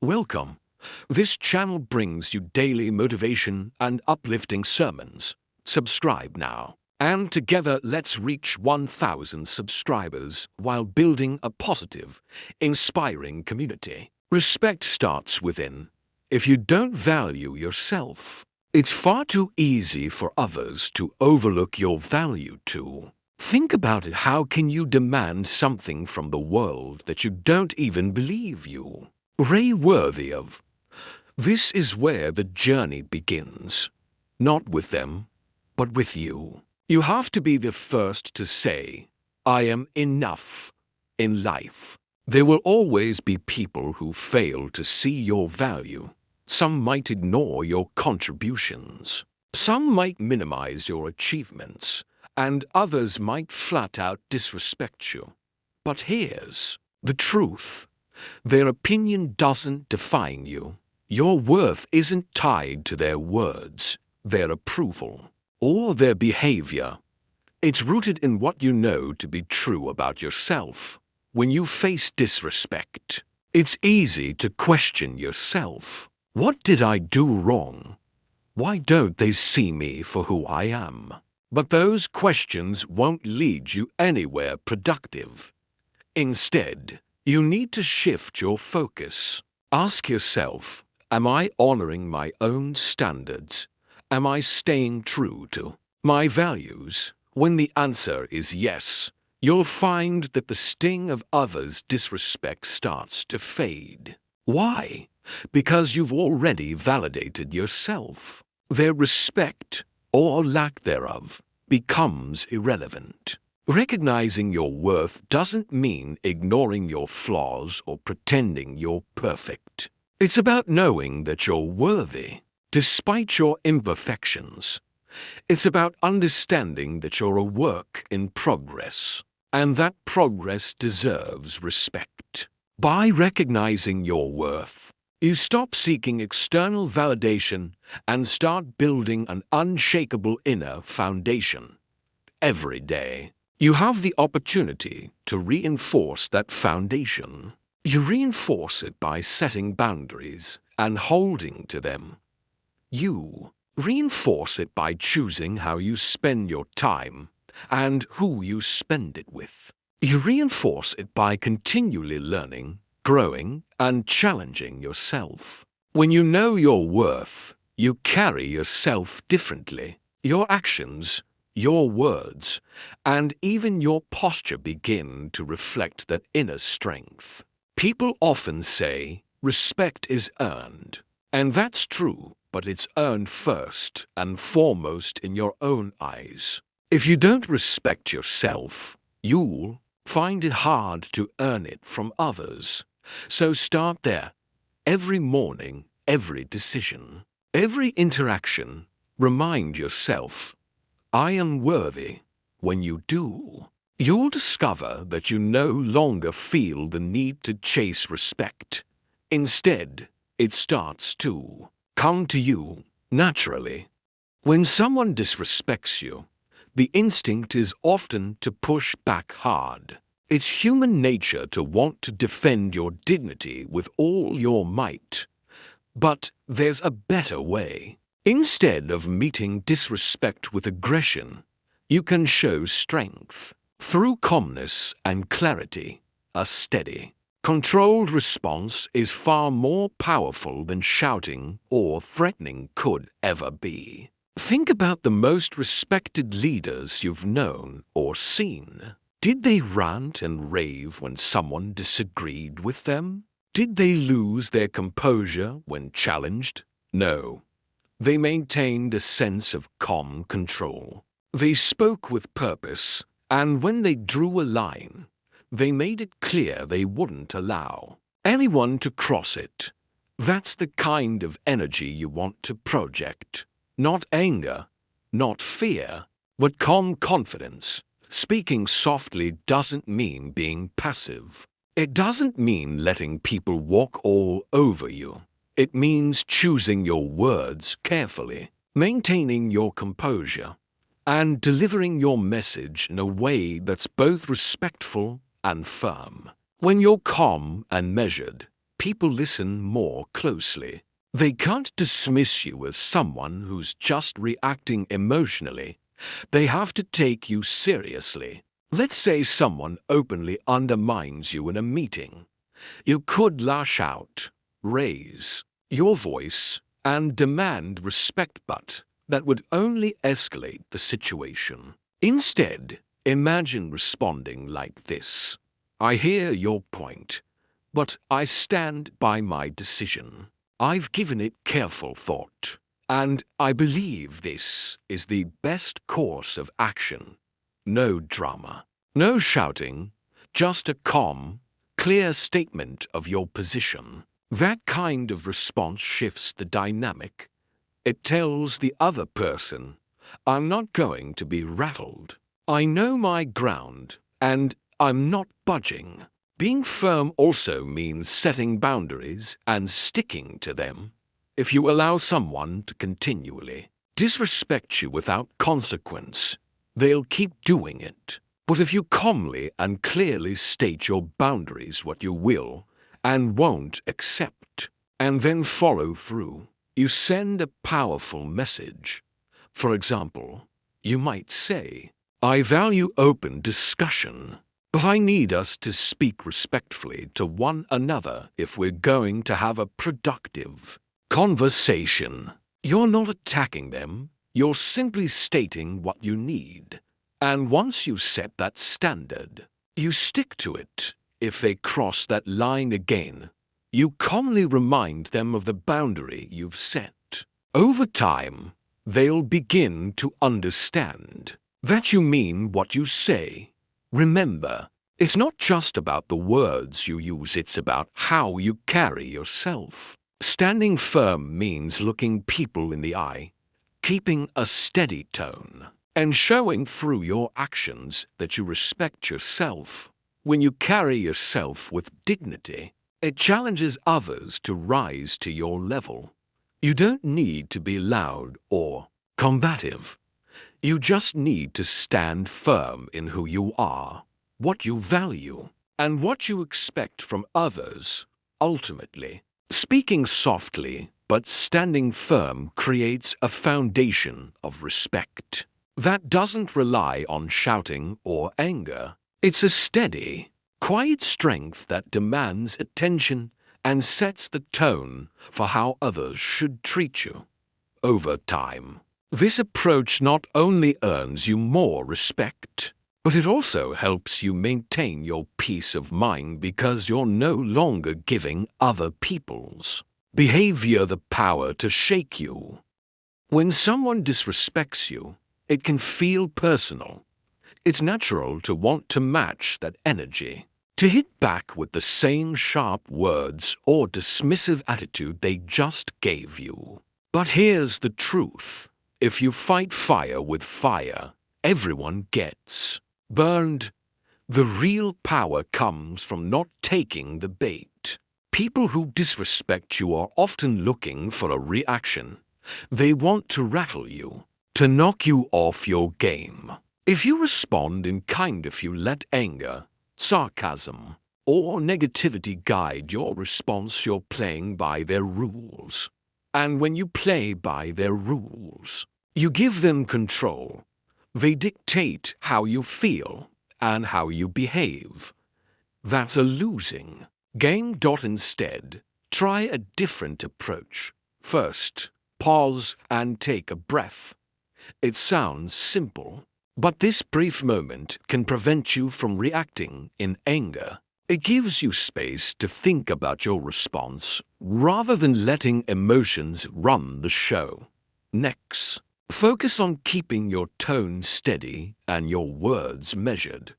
Welcome. This channel brings you daily motivation and uplifting sermons. Subscribe now. And together let's reach 1,000 subscribers while building a positive, inspiring community. Respect starts within. If you don't value yourself, it's far too easy for others to overlook your value too. Think about it. How can you demand something from the world that you don't even believe you worthy of? This is where the journey begins. Not with them, but with you. You have to be the first to say, I am enough in life. There will always be people who fail to see your value. Some might ignore your contributions. Some might minimize your achievements, and others might flat out disrespect you. But here's the truth. Their opinion doesn't define you. Your worth isn't tied to their words, their approval, or their behavior. It's rooted in what you know to be true about yourself. When you face disrespect, it's easy to question yourself. What did I do wrong? Why don't they see me for who I am? But those questions won't lead you anywhere productive. Instead, you need to shift your focus. Ask yourself, am I honoring my own standards? Am I staying true to my values? When the answer is yes, you'll find that the sting of others' disrespect starts to fade. Why? Because you've already validated yourself. Their respect, or lack thereof, becomes irrelevant. Recognizing your worth doesn't mean ignoring your flaws or pretending you're perfect. It's about knowing that you're worthy, despite your imperfections. It's about understanding that you're a work in progress, and that progress deserves respect. By recognizing your worth, you stop seeking external validation and start building an unshakable inner foundation. Every day, you have the opportunity to reinforce that foundation. You reinforce it by setting boundaries and holding to them. You reinforce it by choosing how you spend your time and who you spend it with. You reinforce it by continually learning, growing, and challenging yourself. When you know your worth, you carry yourself differently. Your actions, your words, and even your posture begin to reflect that inner strength. People often say, respect is earned. And that's true, but it's earned first and foremost in your own eyes. If you don't respect yourself, you'll find it hard to earn it from others. So start there. Every morning, every decision, every interaction, remind yourself, I am worthy. When you do, you'll discover that you no longer feel the need to chase respect. Instead, it starts to come to you naturally. When someone disrespects you, the instinct is often to push back hard. It's human nature to want to defend your dignity with all your might. But there's a better way. Instead of meeting disrespect with aggression, you can show strength. Through calmness and clarity, a steady, controlled response is far more powerful than shouting or threatening could ever be. Think about the most respected leaders you've known or seen. Did they rant and rave when someone disagreed with them? Did they lose their composure when challenged? No. They maintained a sense of calm control. They spoke with purpose, and when they drew a line, they made it clear they wouldn't allow anyone to cross it. That's the kind of energy you want to project. Not anger, not fear, but calm confidence. Speaking softly doesn't mean being passive. It doesn't mean letting people walk all over you. It means choosing your words carefully, maintaining your composure, and delivering your message in a way that's both respectful and firm. When you're calm and measured, people listen more closely. They can't dismiss you as someone who's just reacting emotionally. They have to take you seriously. Let's say someone openly undermines you in a meeting. You could lash out, raise your voice, and demand respect, but that would only escalate the situation. Instead, imagine responding like this. I hear your point, but I stand by my decision. I've given it careful thought, and I believe this is the best course of action. No drama, no shouting, just a calm, clear statement of your position. That kind of response shifts the dynamic. It tells the other person, I'm not going to be rattled. I know my ground, and I'm not budging. Being firm also means setting boundaries and sticking to them. If you allow someone to continually disrespect you without consequence, they'll keep doing it. But if you calmly and clearly state your boundaries, what you will and won't accept, and then follow through, you send a powerful message. For example, you might say, I value open discussion, but I need us to speak respectfully to one another if we're going to have a productive conversation. You're not attacking them, you're simply stating what you need. And once you set that standard, you stick to it. If they cross that line again, you calmly remind them of the boundary you've set. Over time, they'll begin to understand that you mean what you say. Remember, it's not just about the words you use, it's about how you carry yourself. Standing firm means looking people in the eye, keeping a steady tone, and showing through your actions that you respect yourself. When you carry yourself with dignity, it challenges others to rise to your level. You don't need to be loud or combative. You just need to stand firm in who you are, what you value, and what you expect from others. Ultimately, speaking softly but standing firm creates a foundation of respect that doesn't rely on shouting or anger. It's a steady, quiet strength that demands attention and sets the tone for how others should treat you. Over time, this approach not only earns you more respect, but it also helps you maintain your peace of mind because you're no longer giving other people's behavior the power to shake you. When someone disrespects you, it can feel personal. It's natural to want to match that energy, to hit back with the same sharp words or dismissive attitude they just gave you. But here's the truth. If you fight fire with fire, everyone gets burned. The real power comes from not taking the bait. People who disrespect you are often looking for a reaction. They want to rattle you, to knock you off your game. If you respond in kind, if you let anger, sarcasm, or negativity guide your response, you're playing by their rules. And when you play by their rules, you give them control. They dictate how you feel and how you behave. That's a losing game. Instead, try a different approach. First, pause and take a breath. It sounds simple, but this brief moment can prevent you from reacting in anger. It gives you space to think about your response rather than letting emotions run the show. Next, focus on keeping your tone steady and your words measured.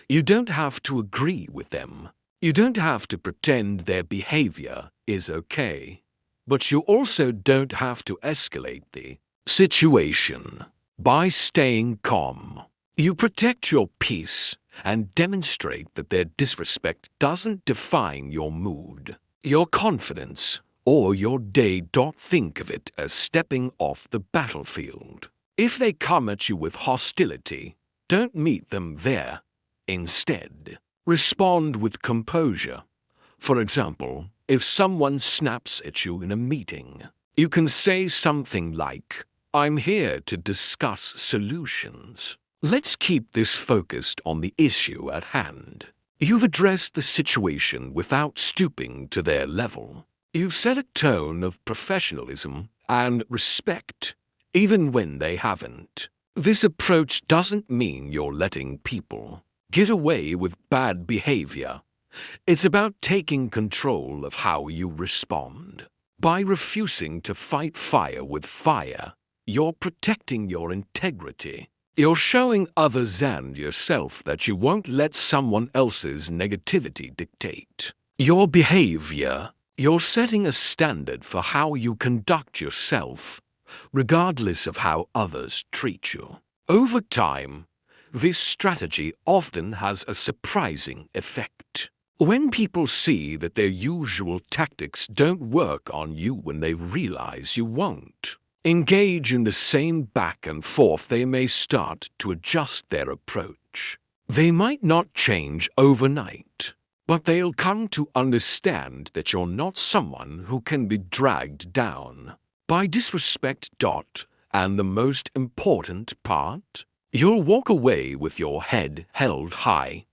You don't have to agree with them. You don't have to pretend their behavior is okay. But you also don't have to escalate the situation. By staying calm, you protect your peace and demonstrate that their disrespect doesn't define your mood, your confidence, or your day. Think of it as stepping off the battlefield. If they come at you with hostility, don't meet them there. Instead, respond with composure. For example, if someone snaps at you in a meeting, you can say something like, "I'm here to discuss solutions. Let's keep this focused on the issue at hand." You've addressed the situation without stooping to their level. You've set a tone of professionalism and respect, even when they haven't. This approach doesn't mean you're letting people get away with bad behavior. It's about taking control of how you respond. By refusing to fight fire with fire, you're protecting your integrity. You're showing others and yourself that you won't let someone else's negativity dictate your behavior. You're setting a standard for how you conduct yourself, regardless of how others treat you. Over time, this strategy often has a surprising effect. When people see that their usual tactics don't work on you when they realize you won't engage in the same back and forth, they may start to adjust their approach. They might not change overnight, but they'll come to understand that you're not someone who can be dragged down by disrespect. And the most important part, you'll walk away with your head held high.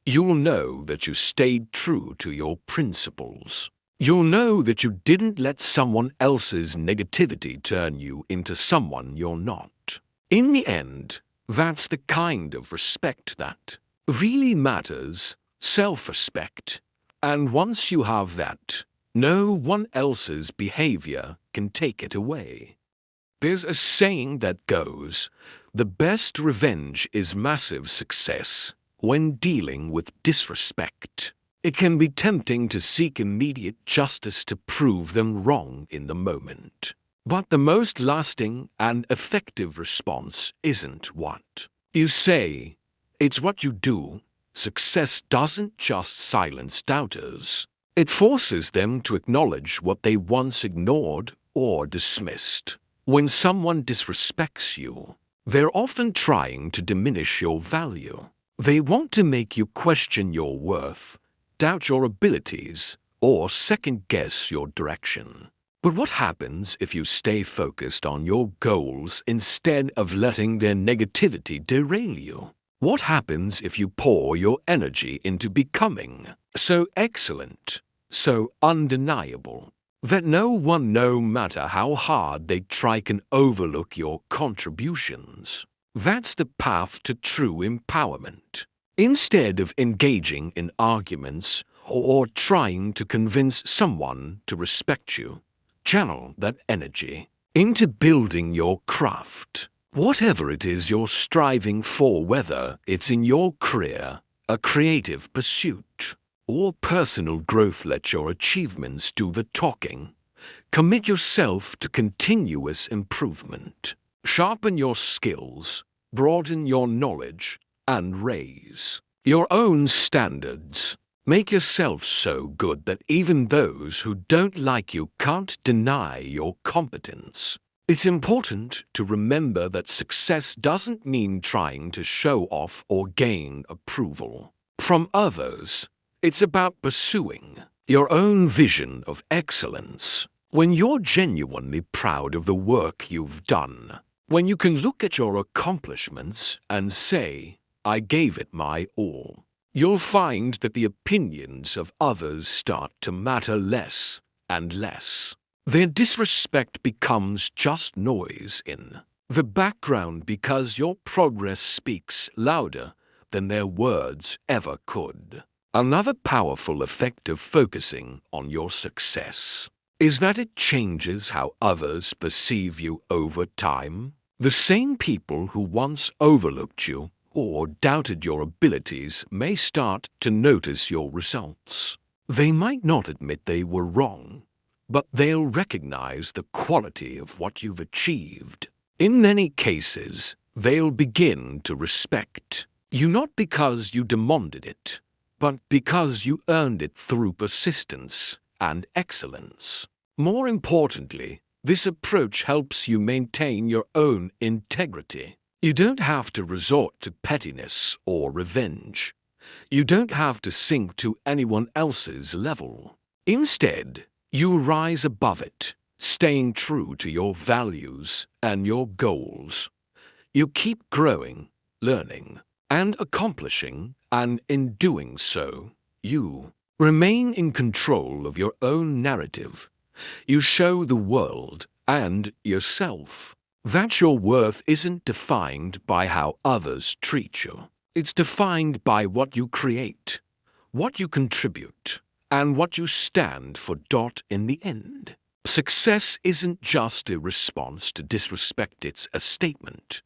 You'll know that you stayed true to your principles. You'll know that you didn't let someone else's negativity turn you into someone you're not. In the end, that's the kind of respect that really matters, self-respect. And once you have that, no one else's behavior can take it away. There's a saying that goes, "The best revenge is massive success." When dealing with disrespect, it can be tempting to seek immediate justice to prove them wrong in the moment. But the most lasting and effective response isn't what you say, it's what you do. Success doesn't just silence doubters. It forces them to acknowledge what they once ignored or dismissed. When someone disrespects you, they're often trying to diminish your value. They want to make you question your worth, doubt your abilities, or second-guess your direction. But what happens if you stay focused on your goals instead of letting their negativity derail you? What happens if you pour your energy into becoming so excellent, so undeniable, that no one, no matter how hard they try, can overlook your contributions? That's the path to true empowerment. Instead of engaging in arguments or trying to convince someone to respect you, channel that energy into building your craft. Whatever it is you're striving for, whether it's in your career, a creative pursuit, or personal growth, let your achievements do the talking. Commit yourself to continuous improvement. Sharpen your skills, broaden your knowledge, and raise your own standards. Make yourself so good that even those who don't like you can't deny your competence. It's important to remember that success doesn't mean trying to show off or gain approval from others. It's about pursuing your own vision of excellence. When you're genuinely proud of the work you've done, when you can look at your accomplishments and say, "I gave it my all," you'll find that the opinions of others start to matter less and less. Their disrespect becomes just noise in the background because your progress speaks louder than their words ever could. Another powerful effect of focusing on your success is that it changes how others perceive you over time. The same people who once overlooked you or doubted your abilities may start to notice your results. They might not admit they were wrong, but they'll recognize the quality of what you've achieved. In many cases, they'll begin to respect you not because you demanded it, but because you earned it through persistence and excellence. More importantly, this approach helps you maintain your own integrity. You don't have to resort to pettiness or revenge. You don't have to sink to anyone else's level. Instead, you rise above it, staying true to your values and your goals. You keep growing, learning, and accomplishing, and in doing so, you remain in control of your own narrative. You show the world and yourself that your worth isn't defined by how others treat you. It's defined by what you create, what you contribute, and what you stand for. In the end, success isn't just a response to disrespect, it's a statement.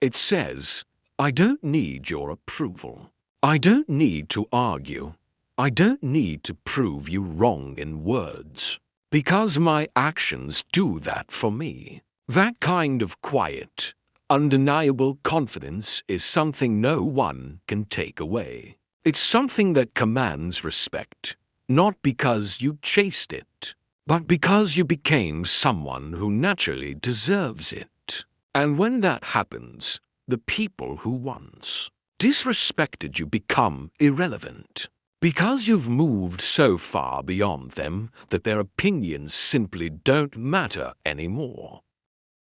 It says, I don't need your approval. I don't need to argue. I don't need to prove you wrong in words, because my actions do that for me. That kind of quiet, undeniable confidence is something no one can take away. It's something that commands respect, not because you chased it, but because you became someone who naturally deserves it. And when that happens, the people who once disrespected you become irrelevant, because you've moved so far beyond them that their opinions simply don't matter anymore.